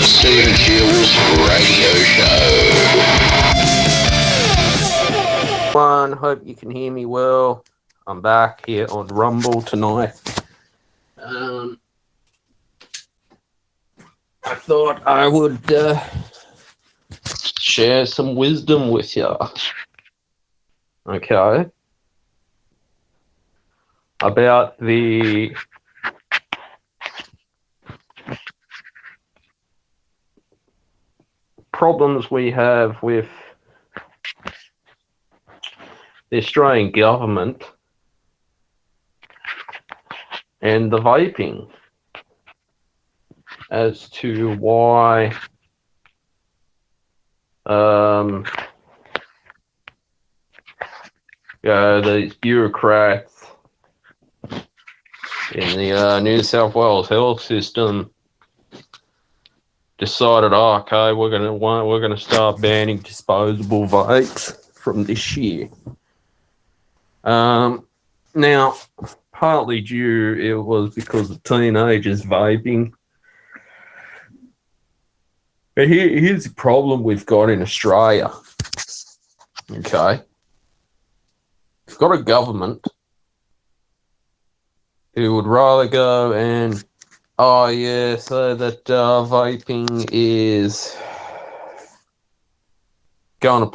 Student Fuel's radio show. Hope you can hear me well. I'm back here on Rumble tonight. I thought I would share some wisdom with you. Okay. About the problems we have with the Australian government and the vaping as to why these bureaucrats in the New South Wales health system decided, okay, we're gonna start banning disposable vapes from this year. Now, partly it was because of teenagers vaping. But here's the problem we've got in Australia. Okay. We've got a government who would rather go and, so that vaping is going to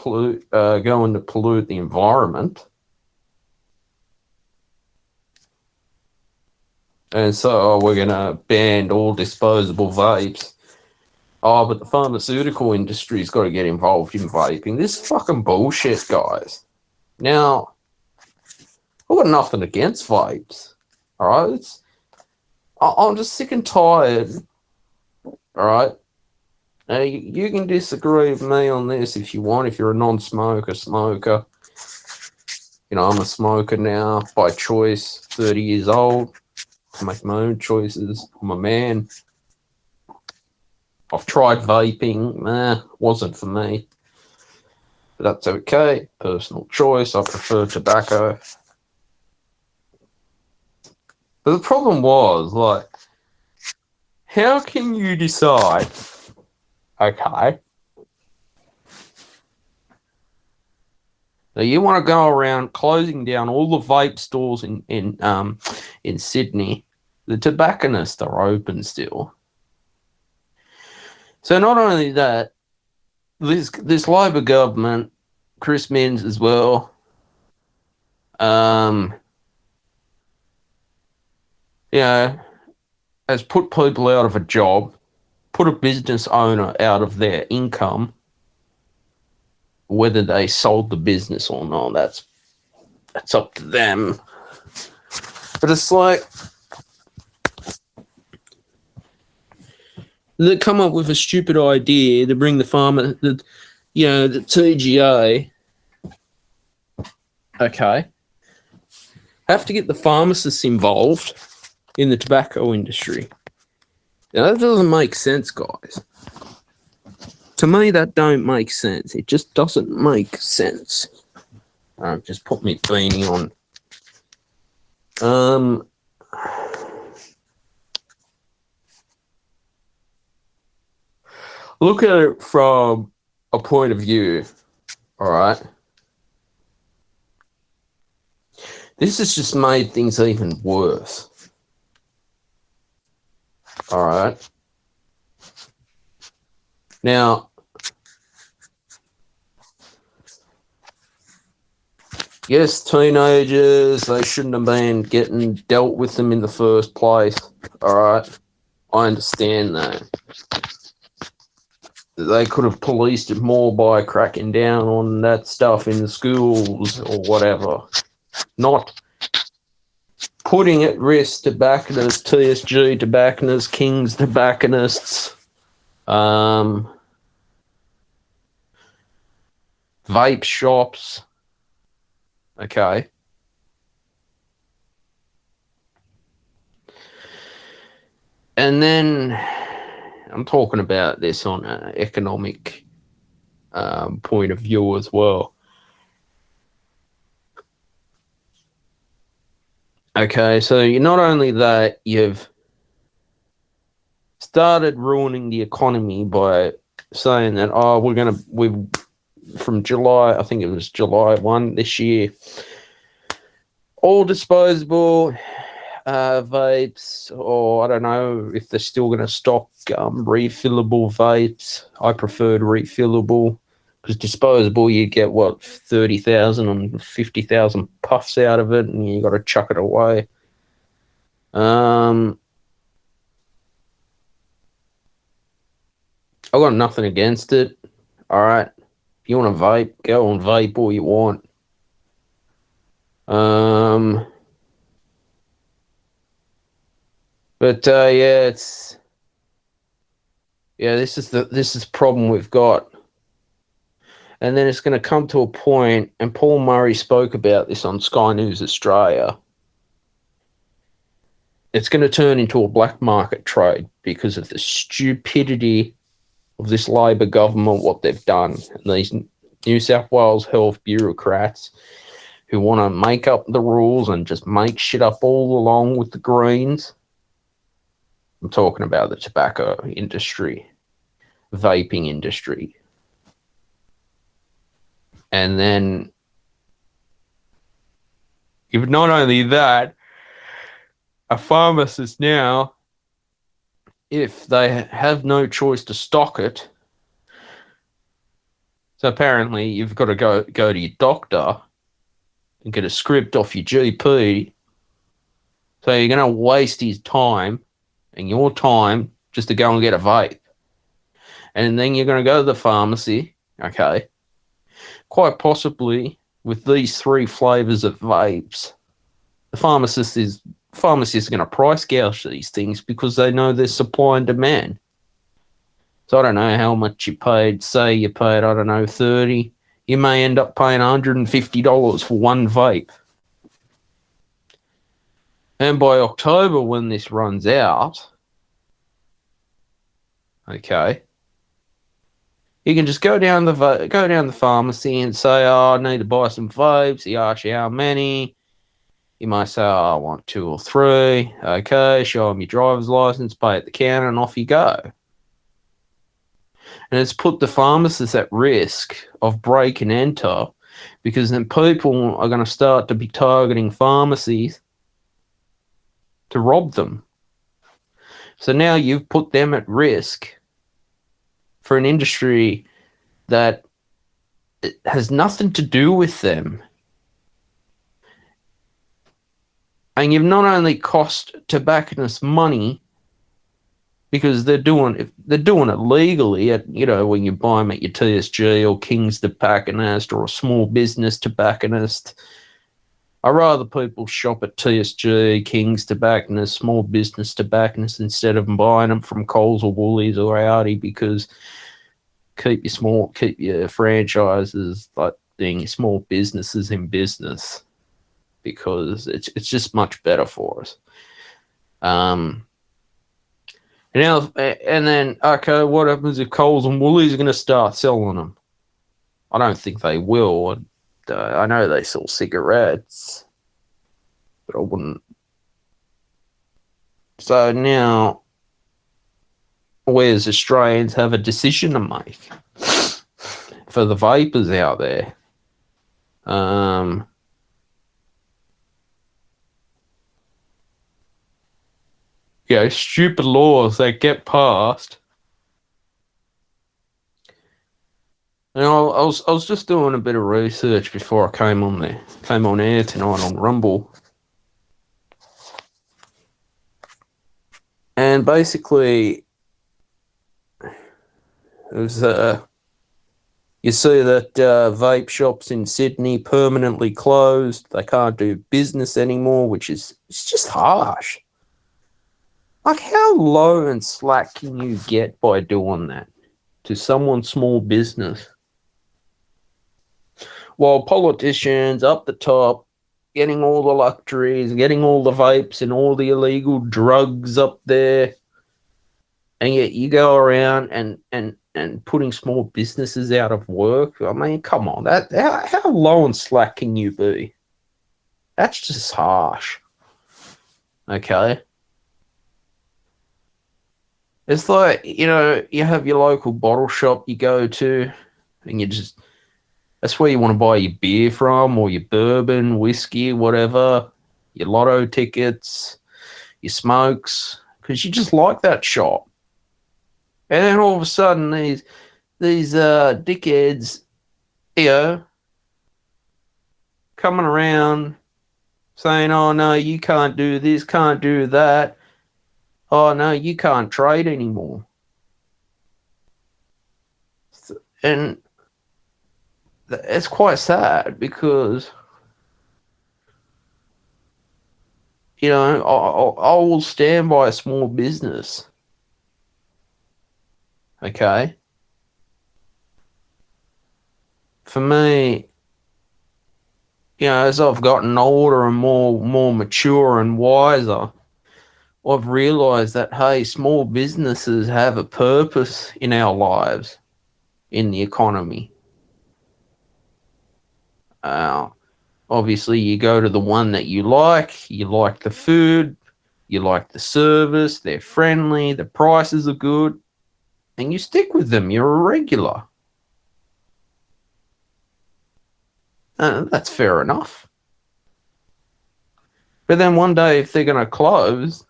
pollute the environment. And so we're going to ban all disposable vapes. Oh, but the pharmaceutical industry's got to get involved in vaping. This is fucking bullshit, guys. Now, I've got nothing against vapes. All right? I'm just sick and tired. All right? Now, you can disagree with me on this if you want, if you're a non-smoker, smoker. You know, I'm a smoker now by choice, 30 years old. I make my own choices. I'm a man. I've tried vaping. Wasn't for me. But that's okay. Personal choice. I prefer tobacco. But the problem was, like, how can you decide, okay, that you want to go around closing down all the vape stores in Sydney? The tobacconists are open still. So not only that, this Labor government, Chris Minns as well, has put people out of a job, put a business owner out of their income, whether they sold the business or not. That's up to them. But it's like, they come up with a stupid idea to bring the TGA, okay, have to get the pharmacists involved in the tobacco industry. Now, that doesn't make sense, guys. To me, that don't make sense. It just doesn't make sense. Just put me beanie on. Look at it from a point of view, all right? This has just made things even worse. All right? Now, yes, teenagers, they shouldn't have been getting dealt with them in the first place, all right? I understand that. They could have policed it more by cracking down on that stuff in the schools or whatever. Not putting at risk tobacconists, TSG tobacconists, King's tobacconists, vape shops. Okay. And then I'm talking about this on an economic point of view as well. Okay, so not only that, you've started ruining the economy by saying that, from July, I think it was July 1 this year, all disposable vapes, or I don't know if they're still going to stock refillable vapes. I preferred refillable, because disposable, you get, 30,000 and 50,000 puffs out of it, and you got to chuck it away. I've got nothing against it. All right. If you want to vape, go and vape all you want. But this is the problem we've got. And then it's going to come to a point, and Paul Murray spoke about this on Sky News Australia. It's going to turn into a black market trade because of the stupidity of this Labor government, what they've done. And these New South Wales health bureaucrats who want to make up the rules and just make shit up all along with the Greens. I'm talking about the tobacco industry, vaping industry. And then, if not only that, a pharmacist now, if they have no choice to stock it, so apparently you've got to go to your doctor and get a script off your GP. So you're going to waste his time and your time just to go and get a vape. And then you're going to go to the pharmacy, okay, quite possibly with these 3 flavors of vapes, the pharmacists are going to price gouge these things because they know there's supply and demand. So I don't know how much you paid. Say you paid, I don't know, $30. You may end up paying $150 for one vape. And by October, when this runs out, okay, you can just go down the pharmacy and say, I need to buy some vapes. He asks you how many. You might say, I want 2 or 3. Okay, show him your driver's license, pay at the counter, and off you go. And it's put the pharmacists at risk of break and enter, because then people are going to start to be targeting pharmacies to rob them. So now you've put them at risk for an industry that has nothing to do with them. And you've not only cost tobacconists money, because they're doing it legally at, when you buy them at your TSG or King's Tobacconist or a small business tobacconist. I'd rather people shop at TSG, King's Tobacconist, small business tobacconist, instead of buying them from Coles or Woolies or Aldi, because keep your franchises, like being your small businesses in business, because it's just much better for us. And then, okay, what happens if Coles and Woolies are going to start selling them? I don't think they will. I know they sell cigarettes, but I wouldn't. So now, we as Australians have a decision to make for the vapors out there. Stupid laws that get passed. And I was just doing a bit of research before I came on air tonight on Rumble. And basically, it was, you see that vape shops in Sydney permanently closed. They can't do business anymore, it's just harsh. Like, how low and slack can you get by doing that to someone's small business? While politicians up the top, getting all the luxuries, getting all the vapes and all the illegal drugs up there, and yet you go around and putting small businesses out of work. I mean, come on, how low and slack can you be? That's just harsh. Okay. It's like, you have your local bottle shop you go to, and that's where you want to buy your beer from, or your bourbon, whiskey, whatever, your lotto tickets, your smokes, because you just like that shop. And then all of a sudden, these dickheads, you know, coming around saying, "Oh no, you can't do this, can't do that. Oh no, you can't trade anymore." And it's quite sad because I will stand by a small business. Okay, for me, as I've gotten older and more mature and wiser, I've realised that, hey, small businesses have a purpose in our lives, in the economy. Obviously, you go to the one that you like the food, you like the service, they're friendly, the prices are good, and you stick with them. You're a regular. That's fair enough. But then one day, if they're going to close,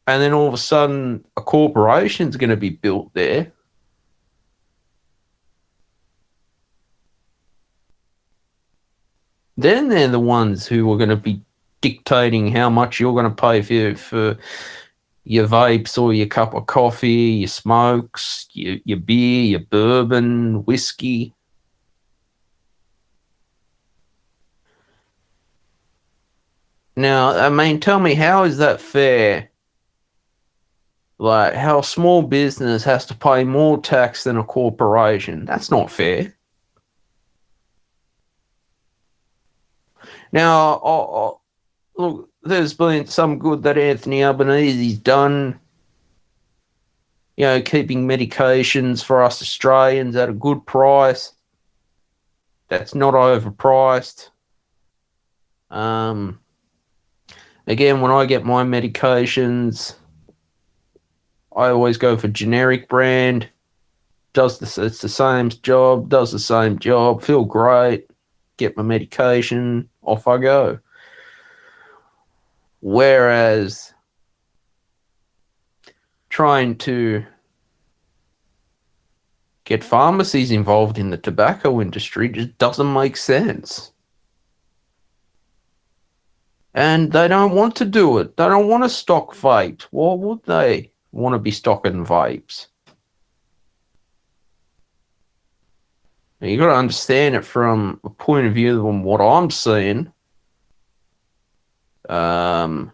and then all of a sudden a corporation's going to be built there, then they're the ones who are going to be dictating how much you're going to pay for your vapes or your cup of coffee, your smokes, your beer, your bourbon, whiskey. Now, I mean, tell me, how is that fair? Like, how a small business has to pay more tax than a corporation? That's not fair. Now, look, there's been some good that Anthony Albanese's done, keeping medications for us Australians at a good price. That's not overpriced. Again, when I get my medications, I always go for generic brand. It's the same job, does the same job, feel great, get my medication, off I go. Whereas trying to get pharmacies involved in the tobacco industry just doesn't make sense. And they don't want to do it. They don't want to stock vapes. Why would they want to be stocking vapes? Now, you got to understand it from a point of view of what I'm seeing. There's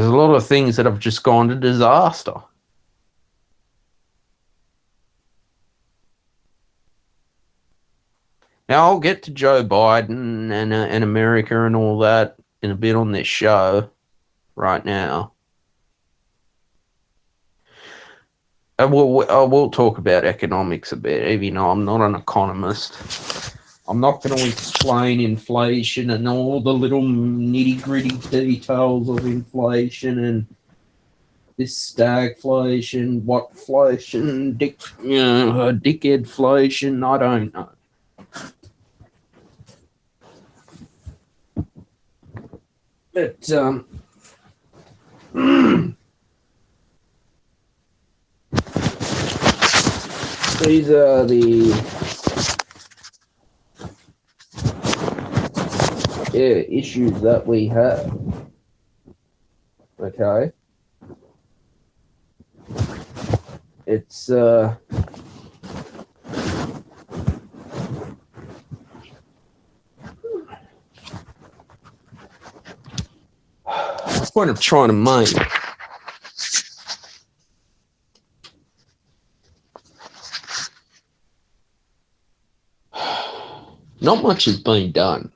a lot of things that have just gone to disaster. Now, I'll get to Joe Biden and America and all that in a bit on this show right now. I will talk about economics a bit, even though I'm not an economist. I'm not going to explain inflation and all the little nitty-gritty details of inflation and this stagflation, whatflation, dickheadflation, I don't know. But these are the issues that we have. Okay. It's point of trying to make. Not much has been done.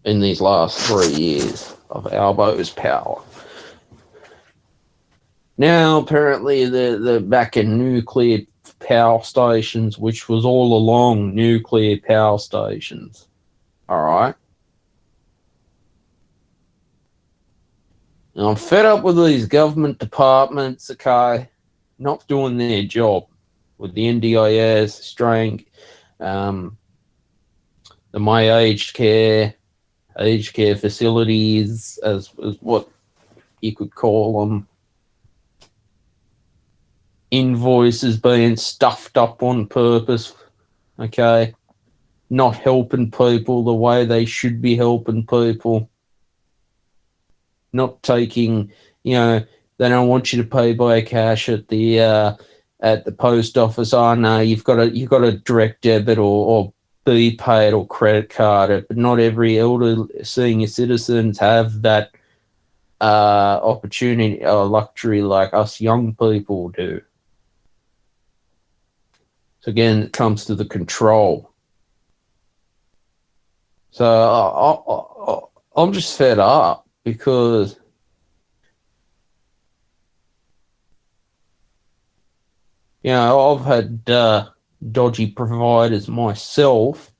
In these last 3 years of Albo's power. Now, apparently, they're back in nuclear power stations, which was all along nuclear power stations. All right? And I'm fed up with these government departments, okay, not doing their job with the NDIS, Australian, the my aged care facilities, as what you could call them, invoices being stuffed up on purpose, okay, not helping people the way they should be helping people, not taking, they don't want you to pay by cash at the post office. Oh no, you've got a direct debit or be paid or credit card it, but not every elder senior citizens have that opportunity or luxury like us young people do. So again, it comes to the control. So I'm just fed up because I've had dodgy providers myself,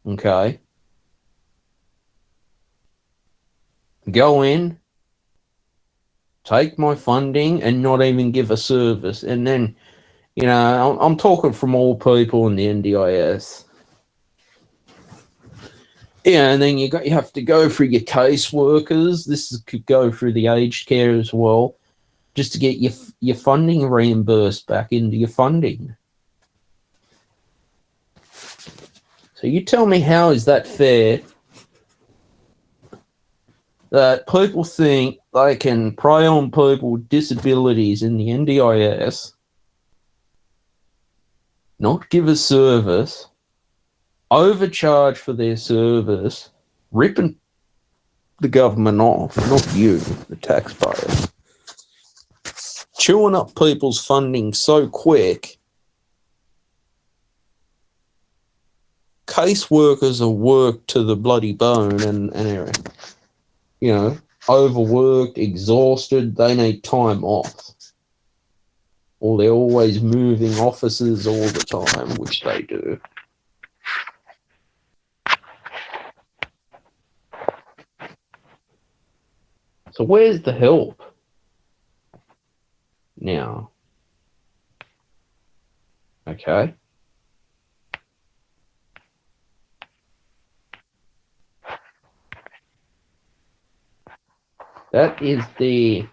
okay, go in, take my funding and not even give a service. And then, I'm talking from all people in the NDIS. Yeah, and then you have to go through your caseworkers. Could go through the aged care as well, just to get your funding reimbursed back into your funding. So you tell me, how is that fair that people think they can prey on people with disabilities in the NDIS, not give a service, overcharge for their service, ripping the government off, not you, the taxpayer, chewing up people's funding so quick. Caseworkers are worked to the bloody bone and overworked, exhausted. They need time off. Or they're always moving offices all the time, which they do. So where's the help now? Okay. That is the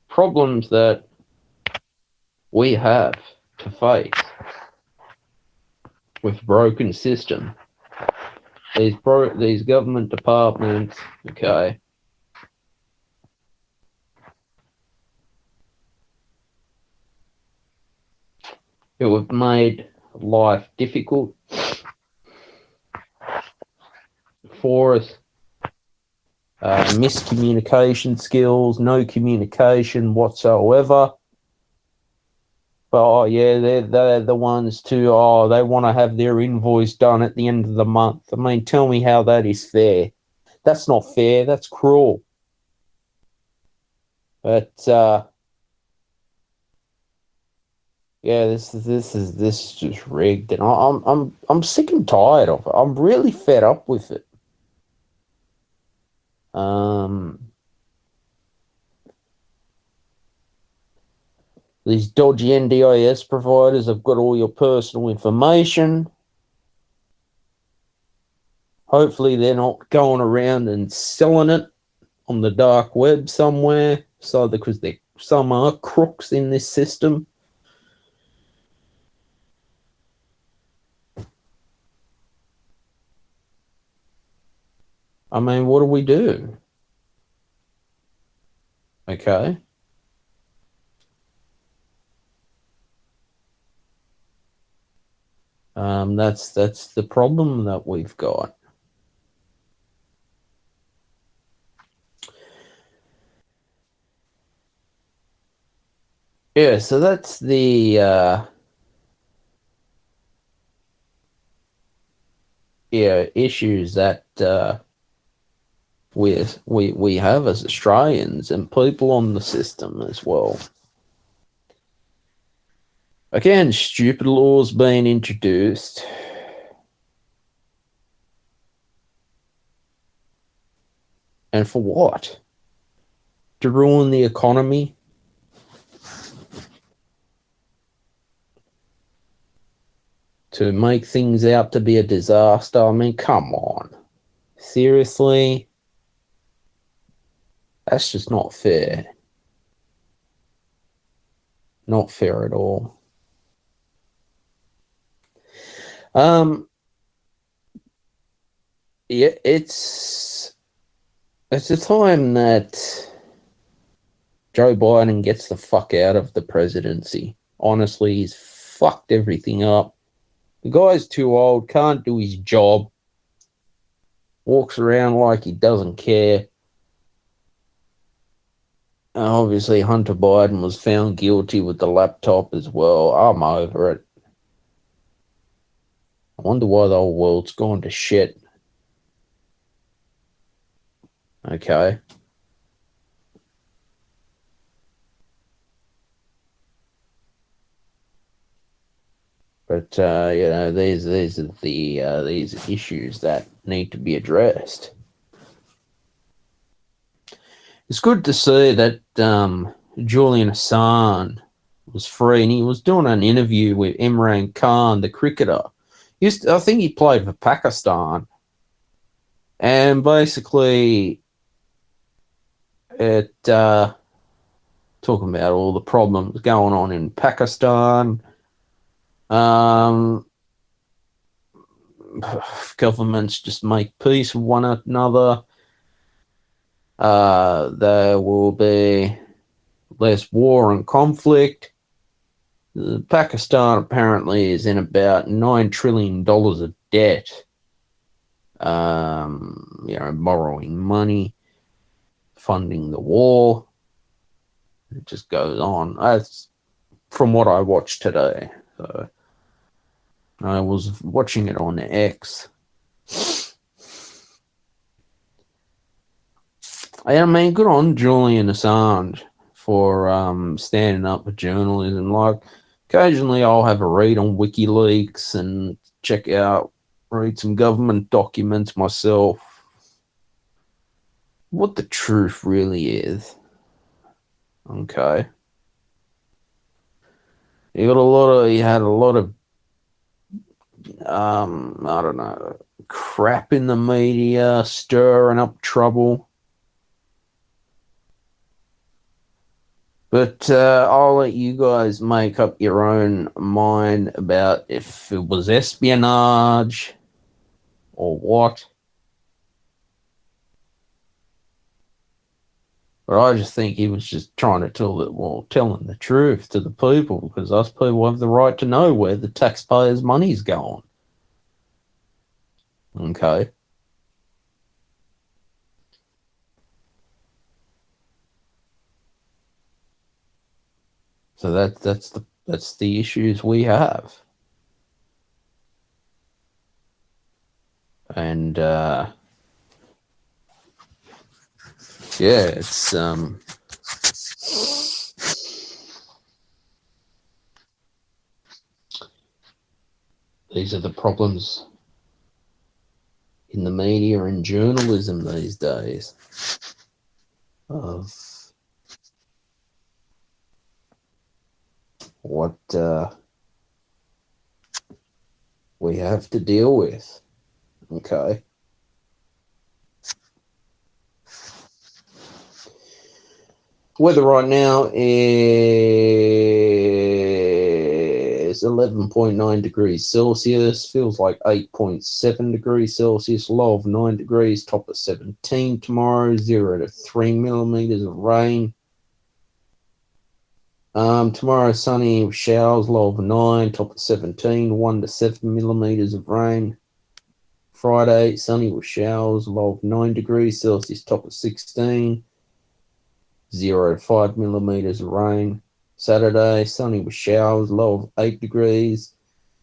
problems that we have to face with broken system. These government departments, okay, who have made life difficult for us. Miscommunication skills, no communication whatsoever. But they're the ones they want to have their invoice done at the end of the month. I mean, tell me how that is fair. That's not fair. That's cruel. But this is just rigged, and I'm sick and tired of it. I'm really fed up with it. These dodgy NDIS providers have got all your personal information. Hopefully they're not going around and selling it on the dark web somewhere. So because some are crooks in this system. I mean, what do we do? Okay. That's the problem that we've got. Yeah, so that's the issues that we have as Australians and people on the system as well. Again, stupid laws being introduced. And for what? To ruin the economy? To make things out to be a disaster? I mean, come on. Seriously? That's just not fair. Not fair at all. Yeah, it's a time that Joe Biden gets the fuck out of the presidency. Honestly, he's fucked everything up. The guy's too old, can't do his job, walks around like he doesn't care. Obviously, Hunter Biden was found guilty with the laptop as well. I'm over it. I wonder why the whole world's gone to shit. Okay. But these are these issues that need to be addressed. It's good to see that Julian Assange was free, and he was doing an interview with Imran Khan, the cricketer. I think he played for Pakistan, and basically, it talking about all the problems going on in Pakistan. Governments just make peace with one another. There will be less war and conflict. Pakistan apparently is in about $9 trillion of debt. Borrowing money, funding the war. It just goes on. That's from what I watched today. So I was watching it on X. I mean, good on Julian Assange for standing up for journalism. Like, occasionally I'll have a read on WikiLeaks and read some government documents myself. What the truth really is. Okay. He had a lot of I don't know, crap in the media, stirring up trouble. But I'll let you guys make up your own mind about if it was espionage or what. But I just think he was just trying to telling the truth to the people, because us people have the right to know where the taxpayers' money's going. Okay. So that's the issues we have. And it's these are the problems in the media and journalism these days of what we have to deal with. Okay. Weather right now is 11.9 degrees Celsius. Feels like 8.7 degrees Celsius. Low of 9 degrees. Top of 17 tomorrow. 0 to 3 millimeters of rain. Tomorrow sunny with showers. Low of 9. Top of 17. 1 to 7 millimeters of rain. Friday sunny with showers. Low of 9 degrees Celsius. Top of 16. 0 to 5 millimeters of rain. Saturday, sunny with showers, low of 8 degrees,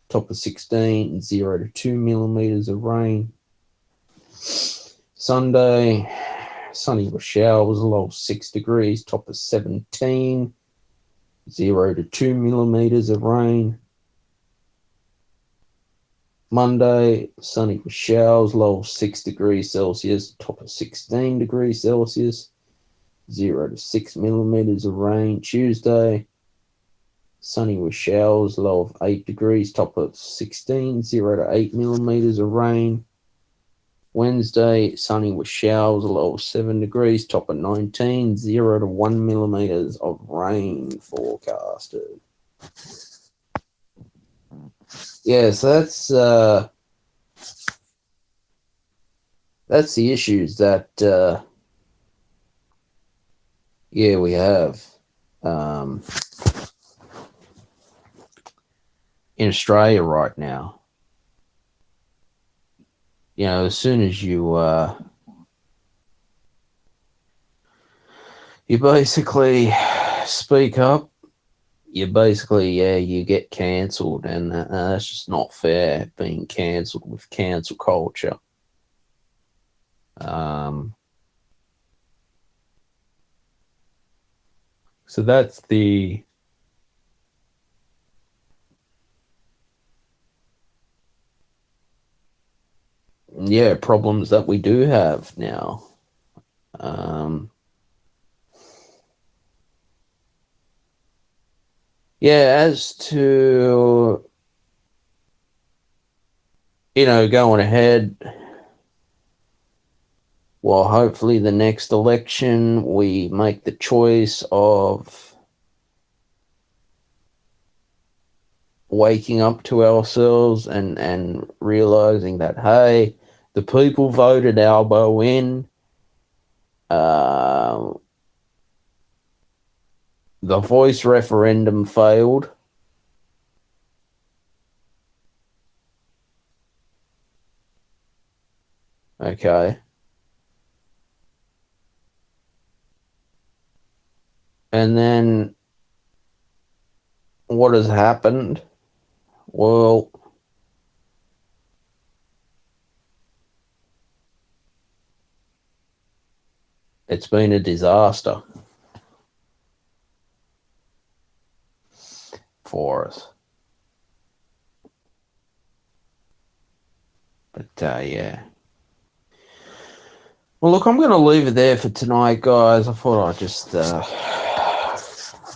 top of 16, 0 to 2 millimeters of rain. Sunday, sunny with showers, low of 6 degrees, top of 17, 0 to 2 millimeters of rain. Monday, sunny with showers, low of 6 degrees Celsius, top of 16 degrees Celsius, 0 to 6 millimeters of rain. Tuesday, sunny with showers, low of 8 degrees, top of 16, 0 to 8 millimeters of rain. Wednesday, sunny with showers, low of 7 degrees, top of 19, 0 to 1 millimeters of rain forecasted. Yeah, so that's the issues that we have in Australia right now. You know, as soon as you basically speak up, you get cancelled, and that's just not fair, being cancelled with cancel culture. So that's the problems that we do have now. As to, going ahead, well, hopefully the next election we make the choice of waking up to ourselves and realizing that, hey, the people voted Albo in. The voice referendum failed. Okay. And then what has happened? Well, it's been a disaster for us. But yeah. Well, look, I'm going to leave it there for tonight, guys. I thought I'd just have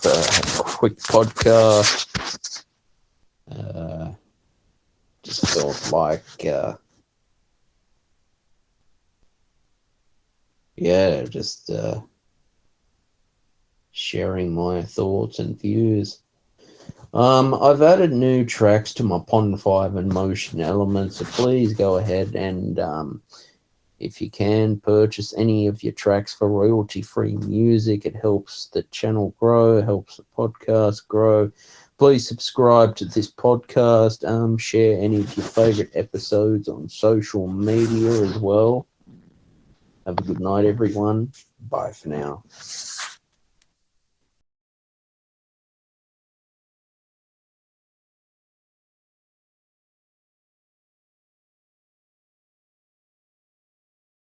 a quick podcast. Just felt like, just sharing my thoughts and views. I've added new tracks to my Pond 5 and Motion Elements, so please go ahead and, if you can, purchase any of your tracks for royalty-free music. It helps the channel grow, helps the podcast grow. Please subscribe to this podcast. Share any of your favorite episodes on social media as well. Have a good night, everyone. Bye for now.